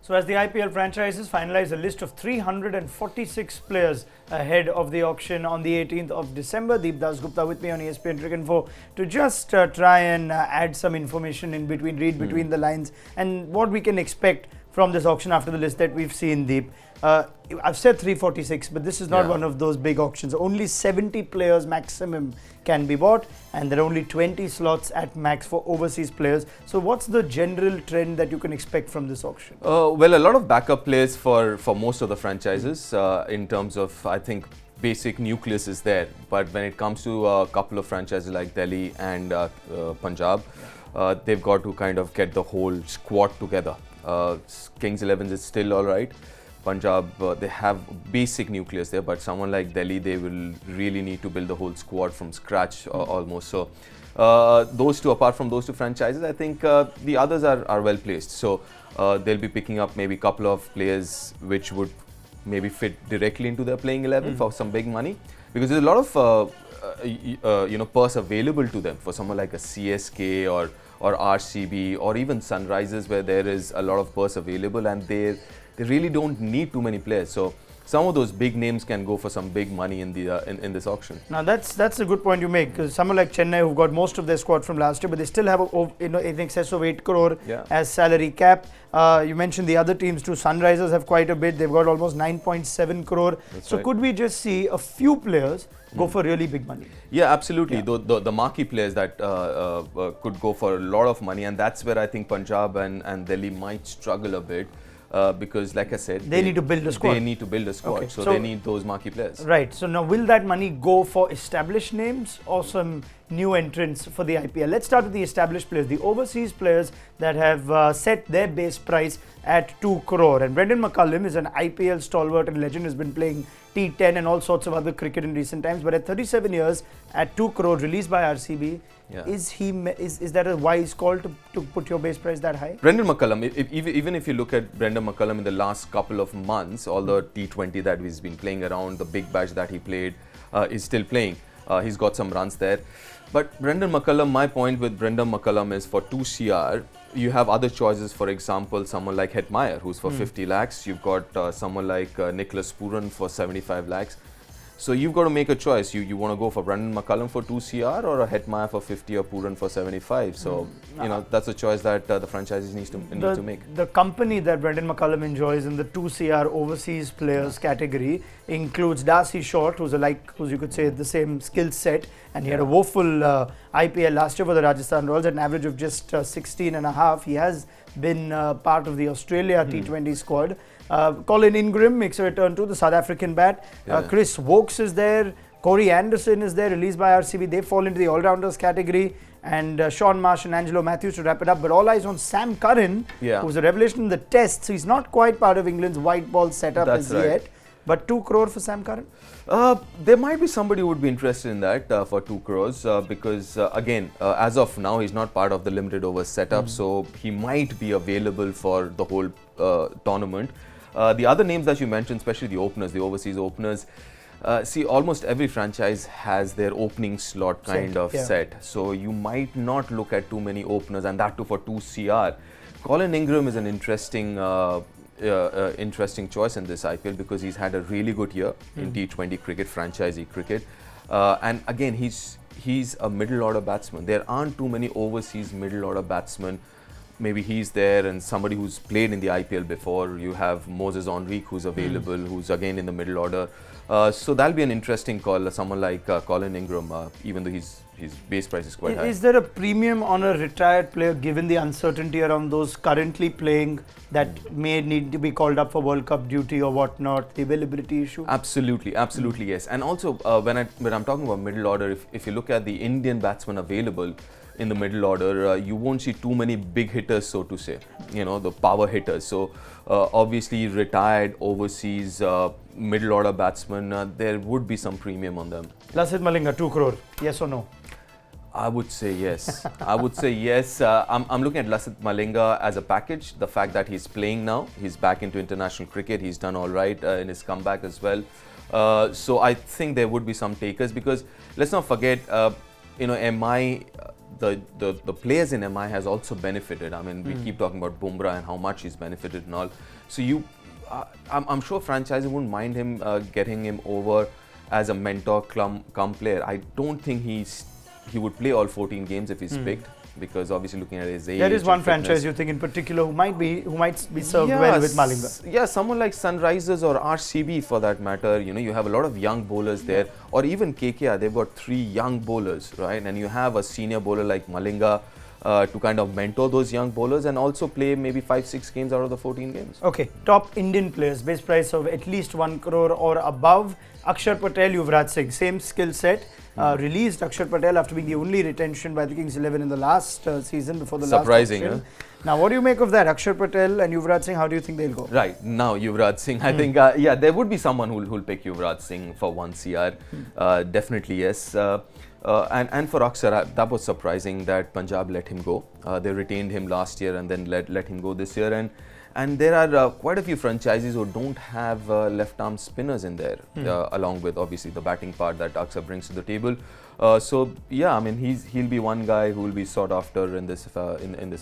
So as the IPL franchises finalize a list of 346 players ahead of the auction on the 18th of December, Deep Dasgupta with me on ESPNcricinfo to just try and add some information in between, read between the lines and what we can expect from this auction after the list that we've seen, Deep. I've said 346, but this is not one of those big auctions. Only 70 players maximum can be bought, and there are only 20 slots at max for overseas players. So what's the general trend that you can expect from this auction? Well, a lot of backup players for most of the franchises in terms of, I think, basic nucleus is there. But when it comes to a couple of franchises like Delhi and Punjab, they've got to kind of get the whole squad together. Kings 11 is still all right. Punjab, they have basic nucleus there, but someone like Delhi, they will really need to build the whole squad from scratch almost. So those two, apart from those two franchises, I think the others are well placed. So they'll be picking up maybe a couple of players which would maybe fit directly into their playing 11 for some big money, because there's a lot of purse available to them for someone like a CSK or RCB or even Sunrisers, where there is a lot of purse available and they really don't need too many players. So some of those big names can go for some big money in the in this auction. Now that's a good point you make, because someone like Chennai, who've got most of their squad from last year, but they still have in excess of 8 crore as salary cap. You mentioned the other teams too. Sunrisers have quite a bit. They've got almost 9.7 crore. So could we just see a few players go for really big money? Yeah, absolutely. The marquee players that could go for a lot of money, and that's where I think Punjab and Delhi might struggle a bit. Because like I said, they need to build a squad. They need to build a squad, so they need those marquee players. Right. So now, will that money go for established names or some new entrants for the IPL? Let's start with the established players, the overseas players that have set their base price at 2 crore. And Brendon Mccullum is an IPL stalwart and legend, has been playing T10 and all sorts of other cricket in recent times. But at 37 years, at 2 crore, released by RCB, is that a wise call to put your base price that high? Brendon Mccullum, even if you look at Brendon Mccullum in the last couple of months, all the T20 that he's been playing around, the big bash that he played, is still playing. He's got some runs there. But Brendon Mccullum, my point with Brendon Mccullum is, for 2 CR, you have other choices. For example, someone like Hetmeyer, who's for 50 lakhs. You've got someone like Nicholas Pooran for 75 lakhs. So you've got to make a choice. You want to go for Brendon Mccullum for 2 CR or a Hetmeyer for 50 or Pooran for 75. So that's a choice that the franchises need to make. The company that Brendon Mccullum enjoys in the 2 CR overseas players category includes Darcy Short, who's you could say the same skill set, and he had a woeful IPL last year for the Rajasthan Royals at an average of just 16.5. He has been part of the Australia T20 squad. Colin Ingram makes a return to the South African bat. Chris Wokes is there. Corey Anderson is there, released by RCB. They fall into the all-rounders category. And Sean Marsh and Angelo Matthews to wrap it up. But all eyes on Sam Curran, who's a revelation in the tests. He's not quite part of England's white ball setup yet. But 2 crore for Sam Curran? There might be somebody who would be interested in that for 2 crores because again, as of now, he's not part of the limited over setup. So he might be available for the whole tournament. The other names that you mentioned, especially the openers, the overseas openers, see, almost every franchise has their opening slot kind of set. So you might not look at too many openers, and that too for 2 CR. Colin Ingram is an interesting choice in this IPL because he's had a really good year in T20 cricket, franchisee cricket. And again, he's a middle order batsman. There aren't too many overseas middle order batsmen. Maybe he's there, and somebody who's played in the IPL before. You have Moses Enrique, who's available, who's again in the middle order. So that'll be an interesting call, someone like Colin Ingram, even though his base price is quite high. Is there a premium on a retired player given the uncertainty around those currently playing that may need to be called up for World Cup duty or whatnot, the availability issue? Absolutely, yes. And also, when I'm talking about middle order, if you look at the Indian batsmen available in the middle order, you won't see too many big hitters, so to say, the power hitters. So obviously retired overseas middle order batsmen, there would be some premium on them. Lasith Malinga, 2 crore, yes or no? I would say yes. I'm looking at Lasith Malinga as a package. The fact that he's playing now, he's back into international cricket, he's done all right in his comeback as well. So I think there would be some takers, because let's not forget, MI, the players in MI has also benefited. I mean, we keep talking about Bumrah and how much he's benefited and all. So I'm sure franchise wouldn't mind him getting him over as a mentor come player. I don't think he would play all 14 games if he's picked, because obviously looking at his age. There is one and franchise fitness. you think in particular who might be served well with Malinga. Yeah, someone like Sunrisers or RCB for that matter. You have a lot of young bowlers there, or even KKR. They've got 3 young bowlers, right? And you have a senior bowler like Malinga to kind of mentor those young bowlers and also play maybe 5-6 games out of the 14 games. Okay, top Indian players, base price of at least 1 crore or above. Akshar Patel, Yuvraj Singh, same skill set. Released Akshar Patel after being the only retention by the Kings 11 in the last season before the Surprising, last auction. Now, what do you make of that? Akshar Patel and Yuvraj Singh, how do you think they'll go? Right, now Yuvraj Singh, I think, there would be someone who'll pick Yuvraj Singh for 1 CR. Definitely, yes. And for Akshar, that was surprising that Punjab let him go. They retained him last year and then let him go this year. And there are quite a few franchises who don't have left-arm spinners in there, along with obviously the batting part that Akshar brings to the table. So yeah, I mean he'll be one guy who will be sought after in this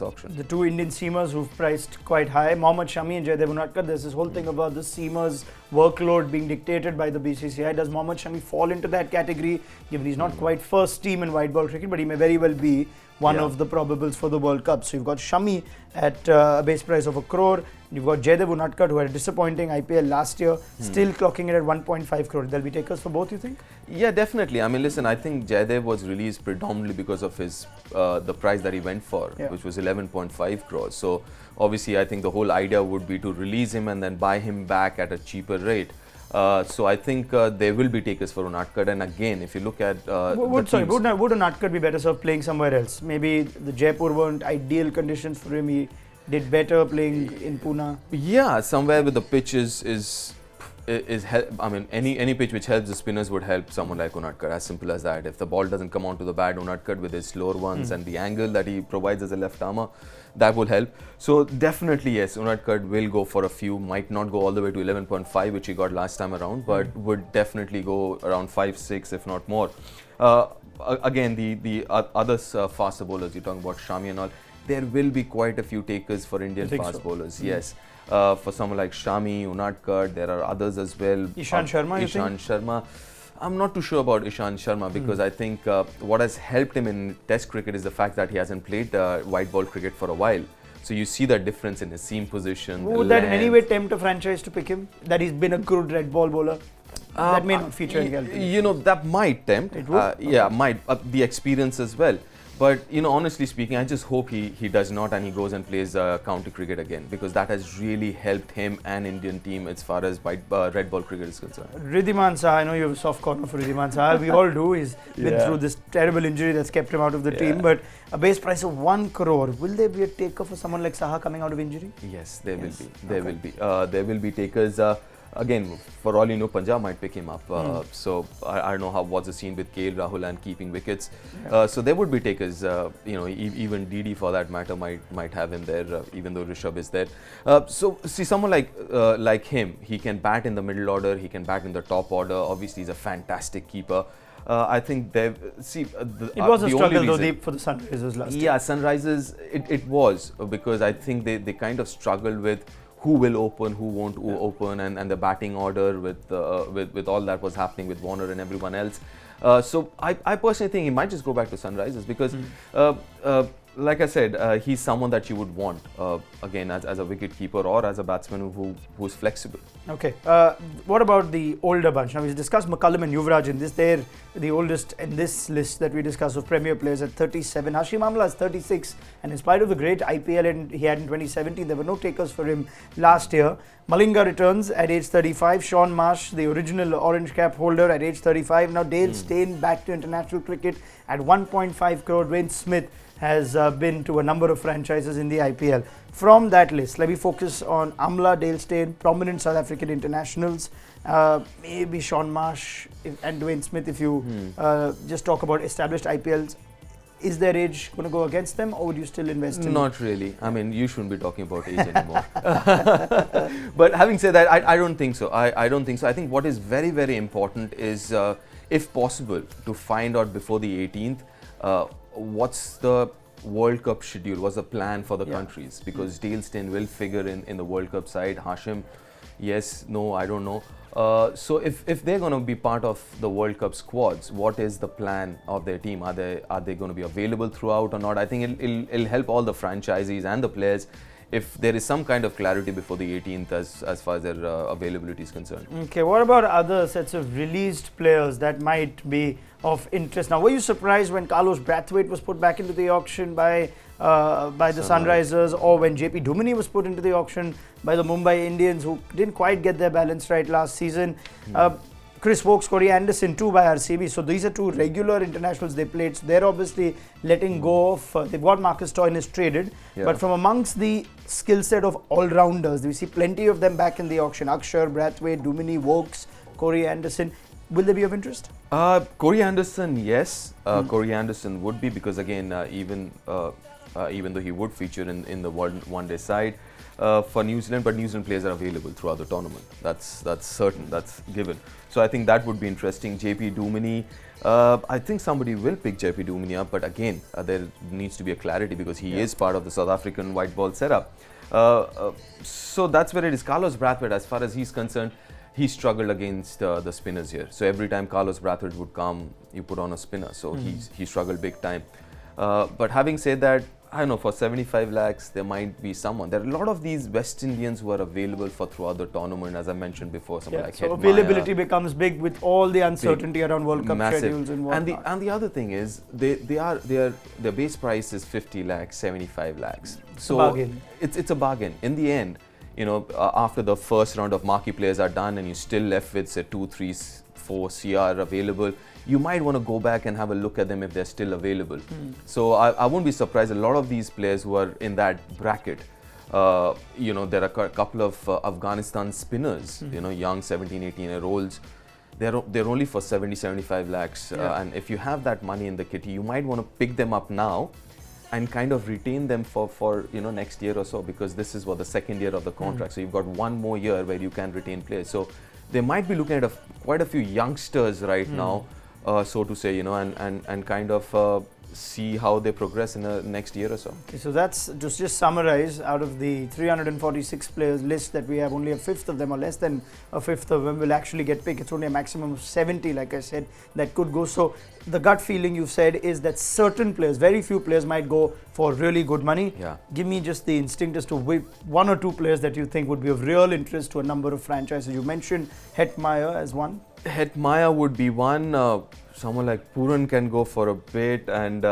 auction. The 2 Indian seamers who've priced quite high, Mohammad Shami and Jaydev Unadkat. There's this whole thing about the seamers' workload being dictated by the BCCI. Does Mohammad Shami fall into that category? Given he's not quite first team in white ball cricket, but he may very well be one of the probables for the World Cup. So you've got Shami at a base price of 1 crore. You've got Jaydev Unadkat, who had a disappointing IPL last year, still clocking it at 1.5 crore. There'll be takers for both, you think? Yeah, definitely. I mean, listen, I think Jaydev was released predominantly because of his the price that he went for, which was 11.5 crores. So obviously, I think the whole idea would be to release him and then buy him back at a cheaper rate. So I think there will be takers for Unadkat. And again, if you look at would Unadkat be better served playing somewhere else? Maybe the Jaipur weren't ideal conditions for him. He did better playing in Pune. Yeah, somewhere with the pitch is I mean, any pitch which helps the spinners would help someone like Unadkat. As simple as that. If the ball doesn't come onto the bat, Unadkat with his slower ones and the angle that he provides as a left armer, that will help. So definitely yes, Unadkat will go for a few. Might not go all the way to 11.5, which he got last time around, but would definitely go around 5-6, if not more. Again, the other faster bowlers, you're talking about Shami and all, there will be quite a few takers for Indian fast bowlers. Yes. For someone like Shami, Unadkat, there are others as well. Ishant Sharma, Ishant Sharma. I'm not too sure about Ishant Sharma because I think what has helped him in Test cricket is the fact that he hasn't played white ball cricket for a while. So you see that difference in his seam position. Would that in any way tempt a franchise to pick him? That he's been a good red ball bowler? That may not feature in Galpin. That might tempt. It would? Yeah, might. The experience as well. But, honestly speaking, I just hope he does not and he goes and plays county cricket again, because that has really helped him and Indian team as far as red ball cricket is concerned. Riddhiman Saha, I know you have a soft corner for Riddhiman Saha. We all do. He's been through this terrible injury that's kept him out of the team. But a base price of 1 crore, will there be a taker for someone like Saha coming out of injury? Yes, there will be. There will be takers. Again, for all you know, Punjab might pick him up. So I don't know what's the scene with KL Rahul and keeping wickets. So there would be takers. Even Didi for that matter might have him there, even though Rishabh is there. So see, someone like him, he can bat in the middle order, he can bat in the top order. Obviously, he's a fantastic keeper. I think it was a struggle though, Deep, for the Sunrisers last year. Yeah, Sunrisers, it was, because I think they kind of struggled with who will open, who won't open, and the batting order with all that was happening with Warner and everyone else. So I personally think he might just go back to Sunrisers because, like I said, he's someone that you would want, again, as a wicket keeper or as a batsman who's flexible. Okay. What about the older bunch? Now, we discussed McCullum and Yuvraj in this. They're the oldest in this list that we discussed of Premier players at 37. Hashim Amla is 36. And in spite of the great IPL he had in 2017, there were no takers for him last year. Malinga returns at age 35. Sean Marsh, the original orange cap holder, at age 35. Now, Dale Steyn back to international cricket at 1.5 crore. Dwayne Smith has been to a number of franchises in the IPL. From that list, let me focus on Amla, Dale Steyn, prominent South African internationals, maybe Sean Marsh and Dwayne Smith. If you just talk about established IPLs, is their age going to go against them, or would you still invest in? Not really. I mean, you shouldn't be talking about age anymore. But having said that, I don't think so. I don't think so. I think what is very, very important is, if possible, to find out before the 18th what's the World Cup schedule? What's the plan for the countries? Because Dale Steyn will figure in the World Cup side. Hashim, yes, no, I don't know. So if they're going to be part of the World Cup squads, what is the plan of their team? Are they going to be available throughout or not? I think it'll help all the franchisees and the players if there is some kind of clarity before the 18th as far as their availability is concerned. Okay, what about other sets of released players that might be of interest? Now, were you surprised when Carlos Brathwaite was put back into the auction by the Sunrisers, or when JP Duminy was put into the auction by the Mumbai Indians, who didn't quite get their balance right last season? Chris Wokes, Corey Anderson too by RCB. So these are two regular internationals they played. So they're obviously letting go of, they've got Marcus Stoinis traded. But from amongst the skill set of all-rounders, we see plenty of them back in the auction. Akshar, Brathwaite, Duminy, Wokes, Corey Anderson. Will they be of interest? Corey Anderson, yes. Corey Anderson would be, because again, even though he would feature in the one-day side for New Zealand, but New Zealand players are available throughout the tournament. That's certain, that's given. So I think that would be interesting. JP Duminy, I think somebody will pick JP Duminy up, but again, there needs to be a clarity because he is part of the South African white ball setup. So that's where it is. Carlos Brathwaite, as far as he's concerned, he struggled against the spinners here. So every time Carlos Brathwaite would come, you put on a spinner. So he struggled big time. But having said that, I don't know, for 75 lakhs, there might be someone. There are a lot of these West Indians who are available for throughout the tournament, as I mentioned before. Someone like so availability becomes big with all the uncertainty around World Cup schedules and whatnot. And the other thing is, their base price is 50 lakhs, 75 lakhs. So bargain. It's a bargain. In the end, you know, after the first round of marquee players are done and you're still left with, say, 2, 3, 4 CR available, you might want to go back and have a look at them if they're still available. So I won't be surprised. A lot of these players who are in that bracket, you know, there are a couple of Afghanistan spinners, you know, young 17, 18-year-olds. They're only for 70, 75 lakhs. And if you have that money in the kitty, you might want to pick them up now and kind of retain them for you know, next year or so, because this is the second year of the contract. So you've got one more year where you can retain players. So they might be looking at quite a few youngsters right now, so to say, you know, and kind of see how they progress in the next year or so. Okay, so that's just summarize. Out of the 346 players list that we have, only a fifth of them, or less than a fifth of them, will actually get picked. It's only a maximum of 70, like I said, that could go. So the gut feeling you said is that certain players, very few players, might go for really good money. Give me just the instinct as to one or two players that you think would be of real interest to a number of franchises. You mentioned Hetmeyer as one. Hetmeyer would be one. Someone like Curran can go for a bit, and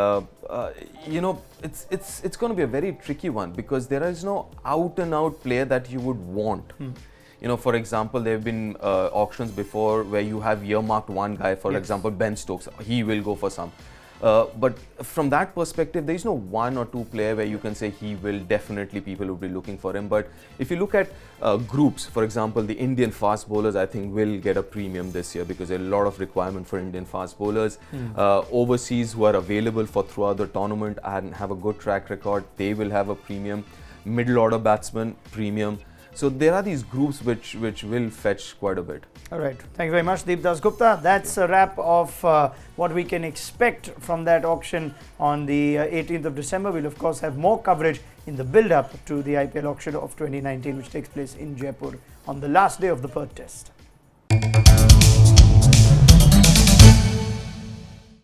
you know, it's going to be a very tricky one because there is no out-and-out player that you would want. You know, for example, there have been auctions before where you have earmarked one guy, for example, Ben Stokes. He will go for some. But from that perspective, there is no one or two player where you can say he will definitely, people will be looking for him. But if you look at groups, for example, the Indian fast bowlers, I think will get a premium this year because there are a lot of requirement for Indian fast bowlers. Overseas who are available for throughout the tournament and have a good track record, they will have a premium. Middle order batsmen, premium. So there are these groups which will fetch quite a bit. All right. Thank you very much, Deep Dasgupta. That's a wrap of what we can expect from that auction on the 18th of December. We'll, of course, have more coverage in the build-up to the IPL auction of 2019, which takes place in Jaipur on the last day of the Perth Test.